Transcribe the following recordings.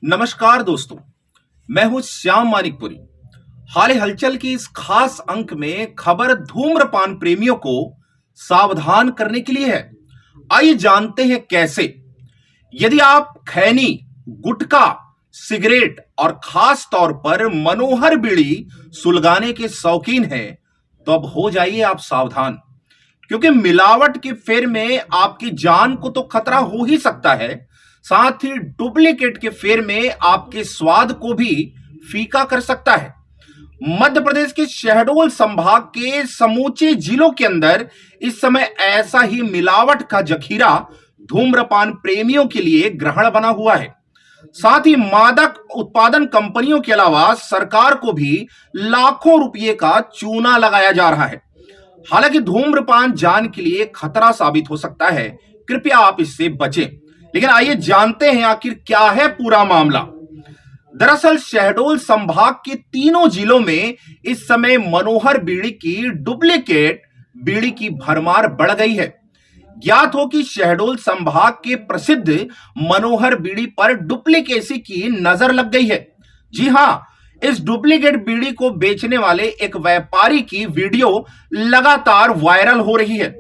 नमस्कार दोस्तों, मैं हूं श्याम मानिकपुरी। हाल हलचल की इस खास अंक में खबर धूम्रपान प्रेमियों को सावधान करने के लिए है। आइए जानते हैं कैसे। यदि आप खैनी, गुटखा, सिगरेट और खास तौर पर मनोहर बीड़ी सुलगाने के शौकीन हैं, तो अब हो जाइए आप सावधान, क्योंकि मिलावट के फेर में आपकी जान को तो खतरा हो ही सकता है, साथ ही डुप्लीकेट के फेर में आपके स्वाद को भी फीका कर सकता है। मध्य प्रदेश के शहडोल संभाग के समूचे जिलों के अंदर इस समय ऐसा ही मिलावट का जखीरा धूम्रपान प्रेमियों के लिए ग्रहण बना हुआ है। साथ ही मादक उत्पादन कंपनियों के अलावा सरकार को भी लाखों रुपए का चूना लगाया जा रहा है। हालांकि धूम्रपान जान के लिए खतरा साबित हो सकता है, कृपया आप इससे बचें। लेकिन आइए जानते हैं आखिर क्या है पूरा मामला। दरअसल शहडोल संभाग के तीनों जिलों में इस समय मनोहर बीड़ी की डुप्लीकेट बीड़ी की भरमार बढ़ गई है। ज्ञात हो कि शहडोल संभाग के प्रसिद्ध मनोहर बीड़ी पर डुप्लीकेसी की नजर लग गई है। जी हां, इस डुप्लीकेट बीड़ी को बेचने वाले एक व्यापारी की वीडियो लगातार वायरल हो रही है,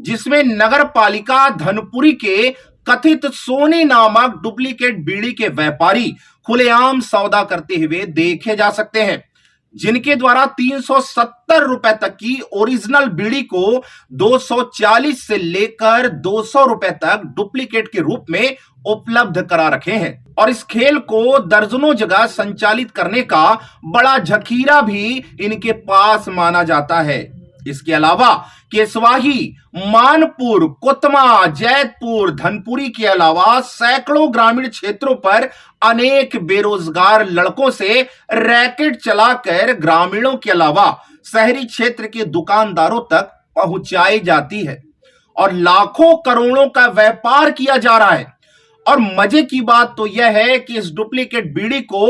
जिसमें नगर पालिका धनपुरी के कथित सोनी नामक डुप्लीकेट बीड़ी के व्यापारी खुलेआम सौदा करते हुए देखे जा सकते हैं, जिनके द्वारा 370 रुपए तक की ओरिजिनल बीड़ी को 240 से लेकर 200 रुपए तक डुप्लीकेट के रूप में उपलब्ध करा रखे हैं। और इस खेल को दर्जनों जगह संचालित करने का बड़ा जखीरा भी इनके पास माना जाता है। इसके अलावा केसवाही, मानपुर, कोतमा, जैतपुर, धनपुरी के अलावा सैकड़ों ग्रामीण क्षेत्रों पर अनेक बेरोजगार लड़कों से रैकेट चलाकर ग्रामीणों के अलावा शहरी क्षेत्र के दुकानदारों तक पहुंचाई जाती है और लाखों करोड़ों का व्यापार किया जा रहा है। और मजे की बात तो यह है कि इस डुप्लीकेट बीड़ी को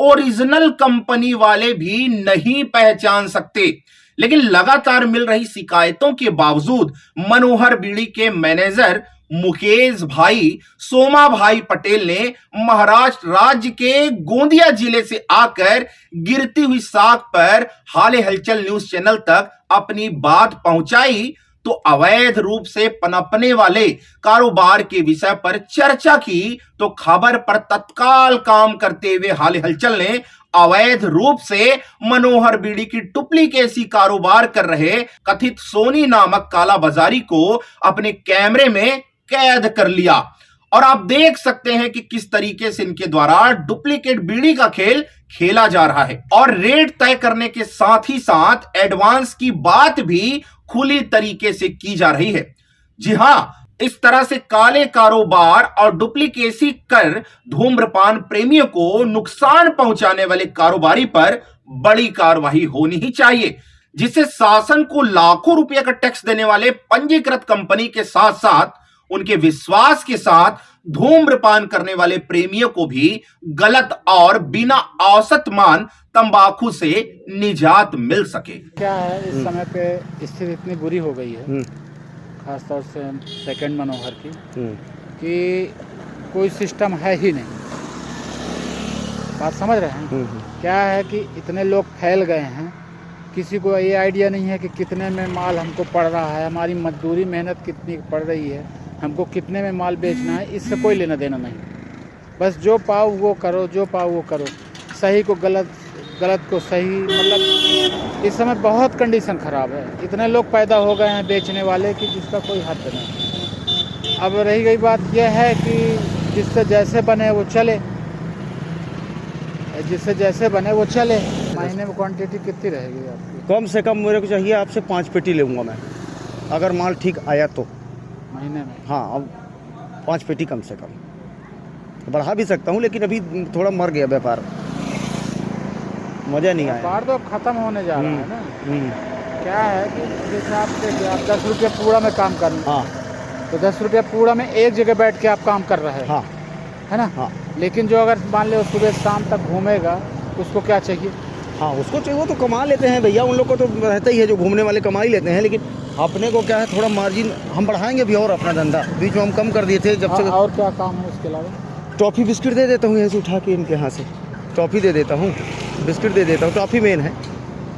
ओरिजिनल कंपनी वाले भी नहीं पहचान सकते। लेकिन लगातार मिल रही शिकायतों के बावजूद मनोहर बीड़ी के मैनेजर मुकेश भाई सोमा भाई पटेल ने महाराष्ट्र राज्य के गोंदिया जिले से आकर गिरती हुई साख पर हाल हलचल न्यूज चैनल तक अपनी बात पहुंचाई, तो अवैध रूप से पनपने वाले कारोबार के विषय पर चर्चा की, तो खबर पर तत्काल काम करते हुए हाल हलचल ने अवैध रूप से मनोहर बीड़ी की डुप्लीकेसी कारोबार कर रहे कथित सोनी नामक काला बाजारी को अपने कैमरे में कैद कर लिया। और आप देख सकते हैं कि किस तरीके से इनके द्वारा डुप्लीकेट बीड़ी का खेल खेला जा रहा है और रेट तय करने के साथ ही साथ एडवांस की बात भी खुली तरीके से की जा रही है। जी हां, इस तरह से काले कारोबार और डुप्लीकेसी कर धूम्रपान प्रेमियों को नुकसान पहुंचाने वाले कारोबारी पर बड़ी कार्रवाई होनी ही चाहिए, जिससे शासन को लाखों रुपए का टैक्स देने वाले पंजीकृत कंपनी के साथ साथ उनके विश्वास के साथ धूम्रपान करने वाले प्रेमियों को भी गलत और बिना औसत मान तंबाकू से निजात मिल सके। क्या है, इस समय पे स्थिति इतनी बुरी हो गई है, खासतौर से सेकंड मनोहर की, कि कोई सिस्टम है ही नहीं। बात समझ रहे हैं? क्या है कि इतने लोग फैल गए हैं, किसी को ये आइडिया नहीं है कि कितने में माल हमको पड़ रहा है, हमारी मजदूरी मेहनत कितनी पड़ रही है, हमको कितने में माल बेचना है, इससे कोई लेना देना नहीं। बस जो पाओ वो करो, जो पाओ वो करो, सही को गलत, गलत को सही। मतलब इस समय बहुत कंडीशन ख़राब है। इतने लोग पैदा हो गए हैं बेचने वाले कि जिसका कोई हद नहीं। अब रही गई बात यह है कि जिससे जैसे बने वो चले, जिससे जैसे बने वो चले। महीने में क्वांटिटी कितनी रहेगी आपकी? कम से कम मेरे को चाहिए आपसे 5 पेटी लूँगा मैं, अगर माल ठीक आया तो महीने में। हाँ, अब 5 पेटी कम से कम। बढ़ा भी सकता हूँ, लेकिन अभी थोड़ा मर गया व्यापार, मज़ा नहीं आया। व्यापार तो अब ख़त्म होने जा रहा है ना। क्या है कि जैसे आप देखिए, आप 10 रुपये पूरा में काम कर रहे हैं, हाँ, तो 10 रुपये पूरा में एक जगह बैठ के आप काम कर रहे हैं, हाँ, है ना, हाँ। लेकिन जो अगर मान लो सुबह शाम तक घूमेगा, उसको क्या चाहिए? हाँ, उसको चाहिए, वो तो कमा लेते हैं भैया, उन लोग को तो रहता ही है, जो घूमने वाले कमा ही लेते हैं। लेकिन अपने को क्या है, थोड़ा मार्जिन हम बढ़ाएंगे भी और अपना धंधा। बीच में हम कम कर दिए थे जब से। और क्या काम है उसके अलावा? टॉफ़ी बिस्किट दे देता हूँ ऐसे उठा के इनके यहाँ से, टॉफ़ी दे देता हूँ, बिस्किट दे देता हूँ। टॉफ़ी मेन है,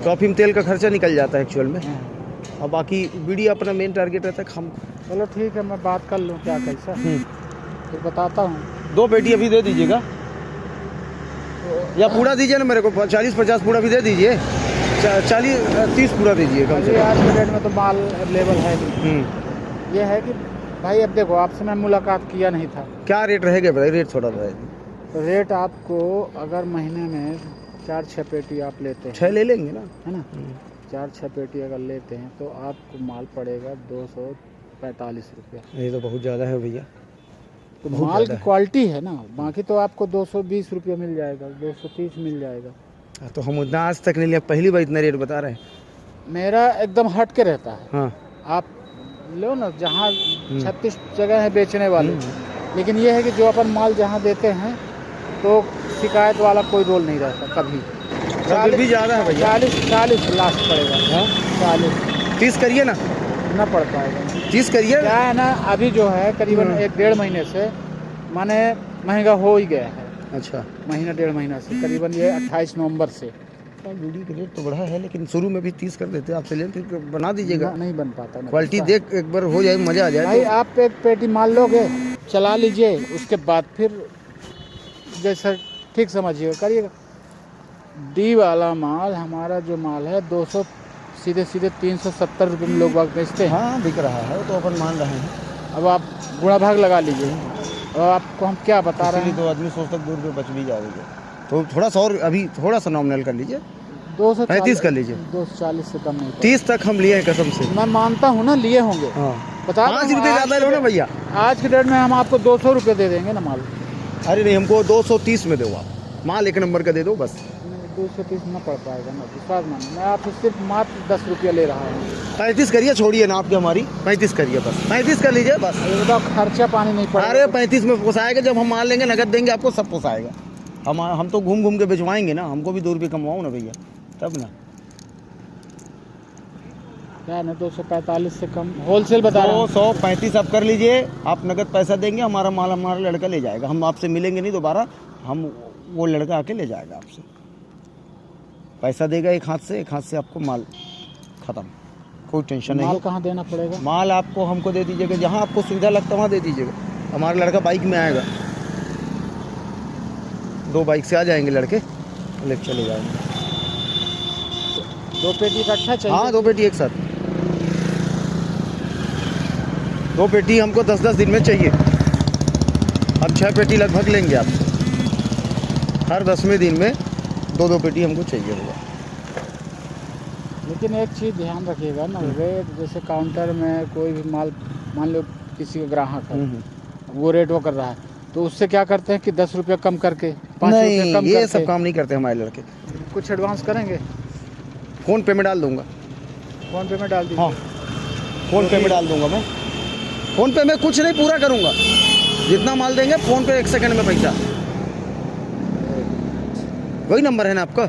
टॉफ़ी में तेल का खर्चा निकल जाता है एक्चुअल में, और बाकी बीड़ी अपना मेन टारगेट रहता है खाम। चलो ठीक है, मैं बात कर लूँ क्या कैसा, फिर बताता हूँ। 2 पेटी अभी दे दीजिएगा, या पूरा दीजिए ना मेरे को, 40-50 पूरा भी दे दीजिए, 40-30 पूरा दीजिए कम से अभी कम। आज के डेट में तो माल अवेलेबल है नहीं। ये है कि भाई अब देखो, आपसे मैं मुलाकात किया नहीं था, क्या रेट रहेगा भाई? रेट थोड़ा रहेगा तो रेट आपको अगर महीने में 4-6 पेटी आप लेते हैं, 6 ले लेंगे ना, है ना, 4-6 पेटी अगर लेते हैं तो आपको माल पड़ेगा 245 रुपया। ये तो बहुत ज़्यादा है भैया। तो बहुत माल ज़्यादा की है। क्वालिटी है ना, बाकी तो आपको 220 रुपया मिल जाएगा, 230 मिल जाएगा। तो हम उतना आज तक नहीं लिया, पहली बार इतना रेट बता रहे हैं। मेरा एकदम हट के रहता है। हाँ, आप लो ना, जहाँ 36 जगह है बेचने वाले, लेकिन ये है कि जो अपन माल जहाँ देते हैं तो शिकायत वाला कोई रोल नहीं रहता कभी। फिर भी ज़्यादा है भैया। 40 लास्ट पड़ेगा। हाँ? 40 30 करिए ना, न पड़ पाएगा। 30 करिए। क्या है ना, अभी जो है करीबन 1-1.5 महीने से माने महंगा हो ही गया है। अच्छा, महीना 1.5 महीना से, करीबन ये 28 नवंबर से। बीड़ी का रेट तो बढ़ा है, लेकिन शुरू में भी 30 कर देते आप, चलिए फिर बना दीजिएगा। नहीं बन पाता ना। क्वालिटी देख एक बार हो जाए, मज़ा आ जाए। भाई तो आप एक पेटी माल लोगे, चला लीजिए, उसके बाद फिर जैसा ठीक समझिएगा करिएगा। डी वाला माल, हमारा जो माल है 200 सीधे 370 रुपये में लोग बाग बेचते हैं। हाँ, बिक रहा है तो अपन मान रहे हैं। अब आप गुणा भाग लगा लीजिए, और आपको हम क्या बता रहे इसीलिए हैं। तो आदमी सोचता 2 रुपये बच भी जाएगा, तो थोड़ा सा और अभी थोड़ा सा नॉमिनल कर लीजिए, 35 कर लीजिए। 240 से कम नहीं। 30 तक हम लिए हैं कसम से। मैं मानता हूँ ना, लिए होंगे। हाँ, बता 5 रुपये ज़्यादा लो ना भैया। आज के डेट में हम आपको 200 रुपये दे देंगे ना माल। अरे नहीं, हमको 230 में दो आप, माल 1 नंबर का दे दो बस। 230 न पड़ पाएगा ना, विश्वास मानो, मैं आपसे सिर्फ मात्र 10 रुपया ले रहा हूँ। 35 करिए, छोड़िए ना आपकी हमारी, 35 करिए बस, 35 कर लीजिए बस। ये बताओ, खर्चा पानी नहीं पड़ेगा। अरे 35 में पोसाएगा, जब हम माल लेंगे नगद देंगे आपको, सब पोसाएगा। हम तो घूम घूम के भिजवाएंगे ना, हमको भी 2 रुपये कमाओ ना भैया, तब ना। क्या ना, 245 से कम होलसेल बता रहा हूँ। 235 आप कर लीजिए, आप नगद पैसा देंगे, हमारा माल हमारा लड़का ले जाएगा, हम आपसे मिलेंगे नहीं दोबारा, हम वो लड़का आके ले जाएगा आपसे, पैसा देगा एक हाथ से आपको माल ख़त्म, कोई टेंशन नहीं माल है। कहाँ देना पड़ेगा? माल आपको हमको दे दीजिएगा, जहाँ आपको सुविधा लगता है वहाँ दे दीजिएगा। हमारा लड़का बाइक में आएगा, 2 बाइक से आ जाएंगे लड़के, लेके चले जाएंगे। 2 पेटी इकट्ठा चाहिए? हाँ, 2 पेटी एक साथ, 2 पेटी हमको 10-10 दिन में चाहिए। अब 6 पेटी लगभग लेंगे आपसे, हर 10वें दिन में 2-2 पेटी हमको चाहिए होगा। लेकिन एक चीज़ ध्यान रखिएगा ना, रेट जैसे काउंटर में कोई भी माल, मान लो किसी का ग्राहक है, वो रेट वो कर रहा है, तो उससे क्या करते हैं कि 10 रुपये कम करके 5 रुपये नहीं, कम ये करके सब काम नहीं करते हमारे लड़के। कुछ एडवांस करेंगे, फ़ोन पे में डाल दूंगा। फ़ोन पे में डाल दीजिए। हाँ, फ़ोन पे में डाल दूंगा मैं, फ़ोन पे में कुछ नहीं, पूरा करूंगा, जितना माल देंगे फ़ोन पे 1 सेकंड में पैसा। वही नंबर है ना आपका?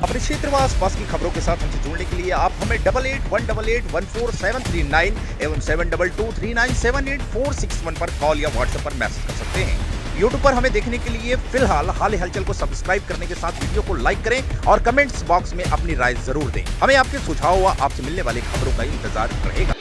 अपने क्षेत्र व आसपास की खबरों के साथ हमसे जुड़ने के लिए आप हमें 8818814739 एवं 7223978461 पर कॉल या व्हाट्सएप पर मैसेज कर सकते हैं। YouTube पर हमें देखने के लिए फिलहाल हाल हलचल को सब्सक्राइब करने के साथ वीडियो को लाइक करें और कमेंट्स बॉक्स में अपनी राय जरूर दें। हमें आपके सुझाव व आपसे मिलने वाली खबरों का इंतजार रहेगा।